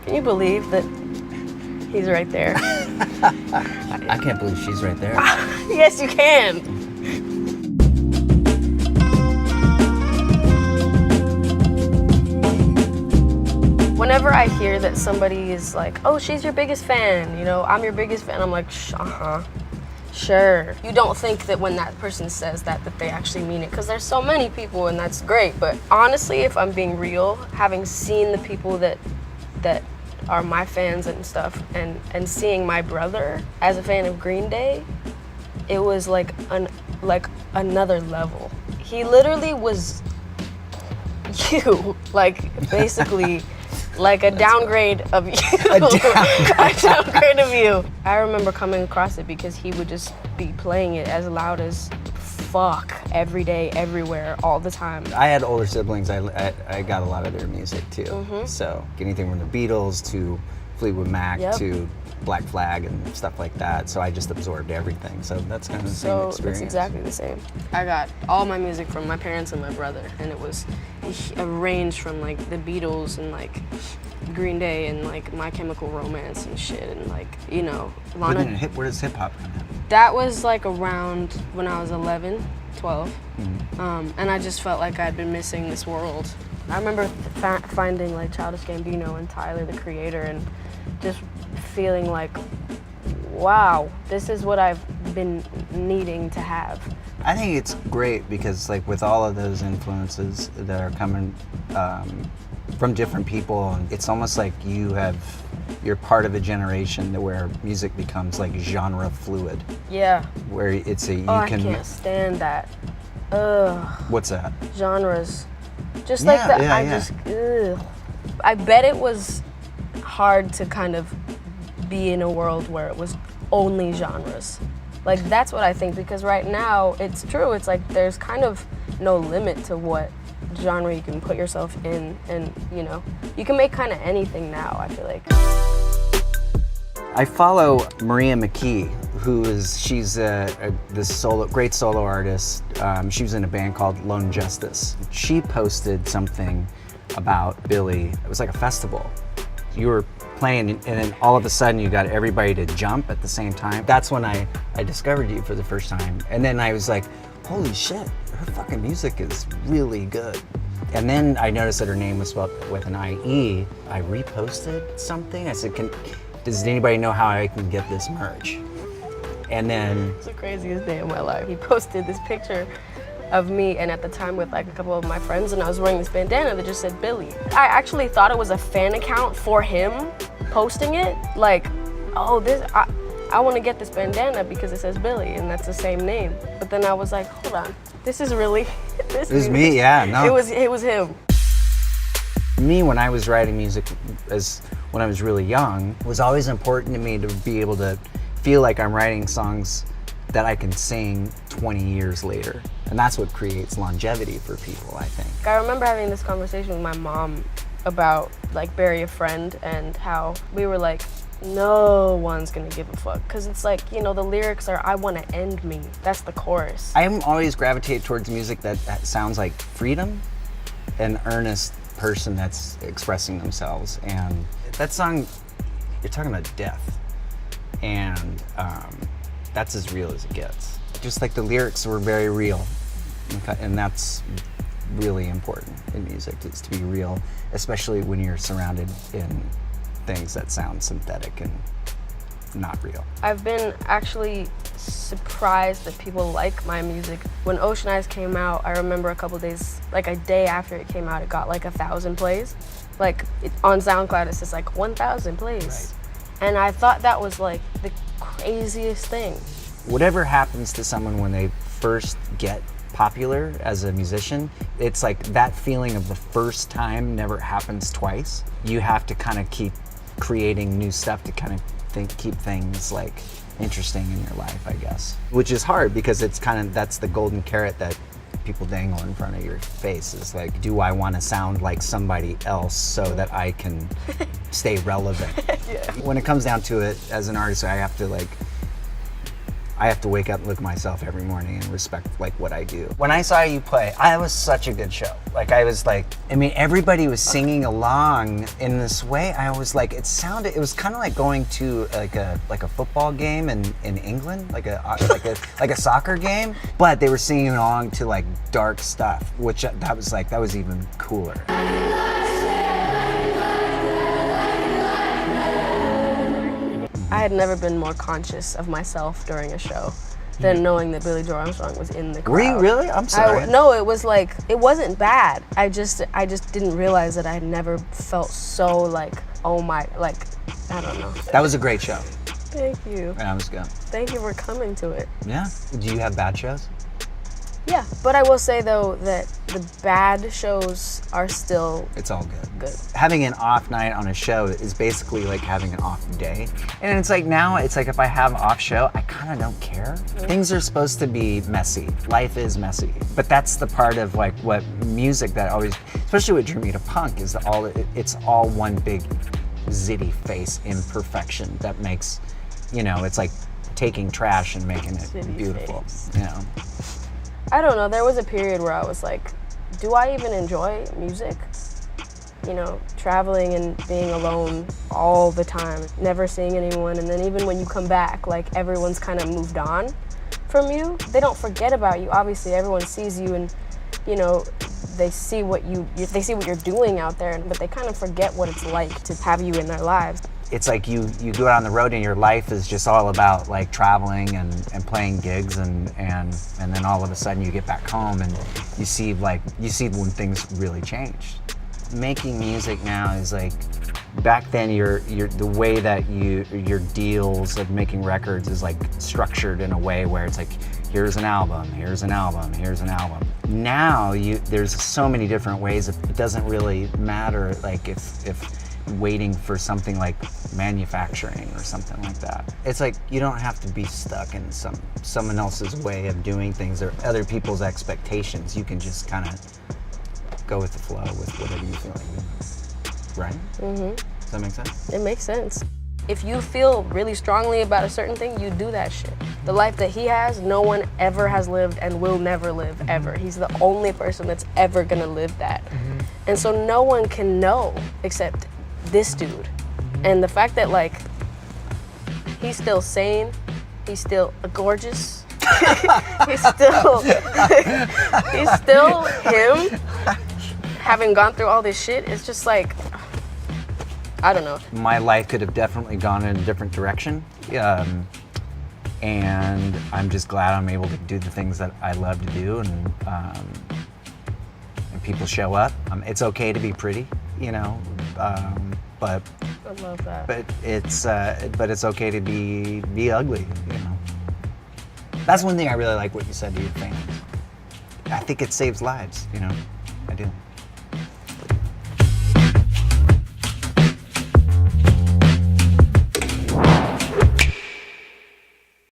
Can you believe that he's right there? I can't believe she's right there. Yes, you can. Whenever I hear that somebody is like, oh, she's your biggest fan, you know, I'm your biggest fan, I'm like, sure. You don't think that when that person says that they actually mean it, because there's so many people and that's great. But honestly, if I'm being real, having seen the people that are my fans and stuff, and seeing my brother as a fan of Green Day, it was like another level. He literally was you, like basically. Like a downgrade of you. A downgrade of you. I remember coming across it because he would just be playing it as loud as fuck every day, everywhere, all the time. I had older siblings. I got a lot of their music too. Mm-hmm. So anything from the Beatles to Fleetwood Mac to Black Flag and stuff like that. So I just absorbed everything. So that's kind of the same experience. It's exactly the same. I got all my music from my parents and my brother, and it was a range from like the Beatles and like Green Day and like My Chemical Romance and shit, and like, you know, Lana. Where does hip hop come in? That was like around when I was 11, 12, and I just felt like I'd been missing this world. I remember finding like Childish Gambino and Tyler, the Creator, and just feeling like, wow, this is what I've been needing to have. I think it's great because like with all of those influences that are coming from different people, it's almost like you're part of a generation where music becomes like genre fluid. Yeah. Where it's I can't stand that. Ugh. What's that? Genres. Just like that. Ugh. I bet it was hard to kind of be in a world where it was only genres. Like, that's what I think, because right now, it's true, it's like there's kind of no limit to what genre you can put yourself in, and, you know, you can make kind of anything now, I feel like. I follow Maria McKee, she's this great solo artist. She was in a band called Lone Justice. She posted something about Billy. It was like a festival. You were playing, and then all of a sudden you got everybody to jump at the same time. That's when I discovered you for the first time. And then I was like, holy shit, her fucking music is really good. And then I noticed that her name was spelled with an I-E. I reposted something. I said, does anybody know how I can get this merch? And then... It's the craziest day of my life. He posted this picture of me, and at the time with like a couple of my friends, and I was wearing this bandana that just said Billy. I actually thought it was a fan account for him posting it, like, oh, I want to get this bandana because it says Billy, and that's the same name. But then I was like, hold on, this is really this is me. Yeah, no, it was him. Me, when I was writing music when I was really young, it was always important to me to be able to feel like I'm writing songs that I can sing 20 years later. And that's what creates longevity for people, I think. I remember having this conversation with my mom about like Bury a Friend, and how we were like, no one's gonna give a fuck. Cause it's like, you know, the lyrics are, I wanna end me. That's the chorus. I'm always gravitate towards music that sounds like freedom, an earnest person that's expressing themselves. And that song, you're talking about death. And that's as real as it gets. Just like the lyrics were very real. And that's really important in music, is to be real, especially when you're surrounded in things that sound synthetic and not real. I've been actually surprised that people like my music. When Ocean Eyes came out, I remember a couple days, like a day after it came out, it got like 1,000 plays. Like on SoundCloud, it says like 1,000 plays. Right. And I thought that was like the craziest thing. Whatever happens to someone when they first get popular as a musician, it's like that feeling of the first time never happens twice. You have to kind of keep creating new stuff to kind of keep things like interesting in your life, I guess. Which is hard because it's kind of, that's the golden carrot that people dangle in front of your face, is like, do I want to sound like somebody else so that I can stay relevant? Yeah. When it comes down to it, as an artist, I I have to wake up and look at myself every morning and respect like what I do. When I saw you play, I was such a good show. Like I was like, I mean, everybody was singing along in this way. I was like, it was kind of like going to like a football game in England, like a soccer game, but they were singing along to like dark stuff, which that was even cooler. I had never been more conscious of myself during a show than knowing that Billy Joe Armstrong was in the crowd. Were you really? I'm sorry. No, it was like, it wasn't bad. I just didn't realize that I had never felt so like, oh my, like, I don't know. That was a great show. Thank you. That was good. Thank you for coming to it. Yeah. Do you have bad shows? Yeah, but I will say though that the bad shows are still It's all good. good. Having an off night on a show is basically like having an off day. And it's like now, it's like if I have an off show, I kind of don't care. Things are supposed to be messy. Life is messy. But that's the part of like what music that always, especially what drew me to punk, is that it's all one big zitty face imperfection that makes, it's like taking trash and making it Zitty beautiful. face. You know. I don't know, there was a period where I was like, do I even enjoy music? Traveling and being alone all the time, never seeing anyone, and then even when you come back, like everyone's kind of moved on from you. They don't forget about you. Obviously, everyone sees you and, they see what you're doing out there, but they kind of forget what it's like to have you in their lives. It's like you go out on the road and your life is just all about like traveling and playing gigs and then all of a sudden you get back home and you see when things really change. Making music now is like, back then the way that your deals of making records is like structured in a way where it's like, here's an album, here's an album, here's an album. Now there's so many different ways. It doesn't really matter like if waiting for something like manufacturing or something like that. It's like you don't have to be stuck in someone else's way of doing things or other people's expectations. You can just kind of go with the flow with whatever you feel like doing. Right? Mm-hmm. Does that make sense? It makes sense. If you feel really strongly about a certain thing, you do that shit. The life that he has, no one ever has lived and will never live, ever. He's the only person that's ever gonna live that. Mm-hmm. And so no one can know except this dude. Mm-hmm. And the fact that like, he's still sane, he's still gorgeous, he's still him, having gone through all this shit, it's just like, I don't know. My life could have definitely gone in a different direction. And I'm just glad I'm able to do the things that I love to do, and people show up. It's okay to be pretty, but I love that. But it's okay to be ugly, That's one thing I really like what you said to your fans. I think it saves lives, I do.